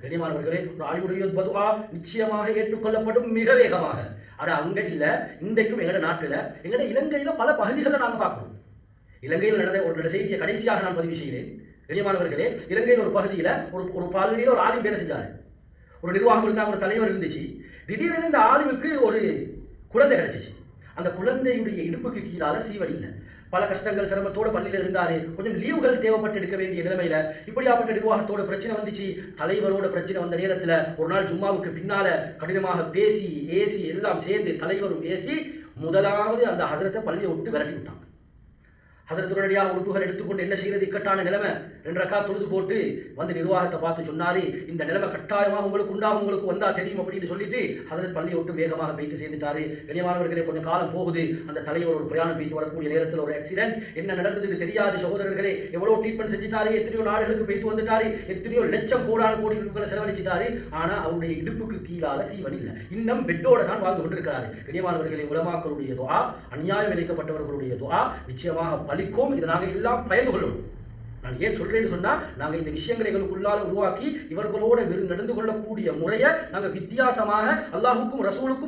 கண்ணியமானவர்களே, ஒரு ஆலிமுடைய பதுவா நிச்சயமாக ஏற்றுக்கொள்ளப்படும் மிக வேகமாக. அது அங்க இல்ல, இன்றைக்கும் எங்கட நாட்டில் எங்கட இலங்கையில பல பகுதிகளை நாங்கள் பார்க்கிறோம். இலங்கையில் நடந்த ஒரு செய்தியை கடைசியாக நான் பதிவு செய்கிறேன். கண்ணியமானவர்களே, இலங்கையில் ஒரு பகுதியில் ஒரு பாலியில் ஒரு ஆலிம் வேலை செஞ்சார். ஒரு நிர்வாகம் இருந்தால் ஒரு தலைவர் இருந்துச்சு. திடீரென இந்த ஆலிமுக்கு ஒரு குழந்தை கிடைச்சிச்சு. அந்த குழந்தையுடைய இடுப்புக்கு கீழால சீவல் இல்லை. பல கஷ்டங்கள் சிரமத்தோடு பள்ளியில் இருந்தாரு. கொஞ்சம் லீவுகள் தேவைப்பட்டு எடுக்க வேண்டிய நிலைமையில இப்படியாப்பட்ட நிர்வாகத்தோட பிரச்சனை வந்துச்சு. தலைவரோட பிரச்சனை வந்த நேரத்தில் ஒரு நாள் ஜும்மாவுக்கு பின்னால கடினமாக பேசி ஏசி எல்லாம் சேர்ந்து தலைவரும் பேசி முதலாவது அந்த ஹசரத்தை பள்ளியை விட்டு விரட்டி விட்டாங்க. ஹசரத் உடனடியாக உறுப்புகள் எடுத்துக்கொண்டு என்ன செய்யறது, இக்கட்டான நிலைமை, 2 ரக்காத் தொழுது போட்டு வந்து நிர்வாகத்தை பார்த்து சொன்னாரு, இந்த நிலைமை கட்டாயமாக உங்களுக்கு உண்டாகும், உங்களுக்கு வந்தா தெரியும் அப்படின்னு சொல்லிட்டு ஹசரத் பள்ளியை விட்டு வேகமாக போயிட்டு சேர்ந்துட்டாரு. கண்ணியமானவர்களே, கொஞ்சம் காலம் போகுது. அந்த தலைவர் ஒரு பிரயாணம் போய்த்து வரக்கூடிய நேரத்தில் ஒரு ஆக்சிடென்ட், என்ன நடந்ததுன்னு தெரியாது. சகோதரர்களே, எவ்வளோ ட்ரீட்மெண்ட் செஞ்சுட்டாரு, எத்தனையோ நாடுகளுக்கு போய்த்து வந்துட்டாரு, எத்தனையோ லட்சம் கோடான கோடி ரூபாய்களை செலவழிச்சிட்டாரு. ஆனால் அவருடைய இடுப்புக்கு கீழால சீவன் இல்லை. இன்னும் பெட்டோட தான் வாழ்ந்து கொண்டிருக்கிறாரு. கண்ணியமானவர்களே, உலமாக்களுடைய துஆ, அநியாயம் இழைக்கப்பட்டவர்களுடைய துஆ நிச்சயமாக பலிக்கும். இதை நாங்கள் எல்லாம் பயந்து கொள்ளணும். நான் ஏன் சொல்றேன்னு சொன்னா, நாங்கள் இந்த விஷயங்களை எங்களுக்குள்ளால உருவாக்கி இவர்களோட நடந்து கொள்ளக்கூடிய முறையை நாங்கள் வித்தியாசமாக அல்லாஹுக்கும் ரசூலுக்கும்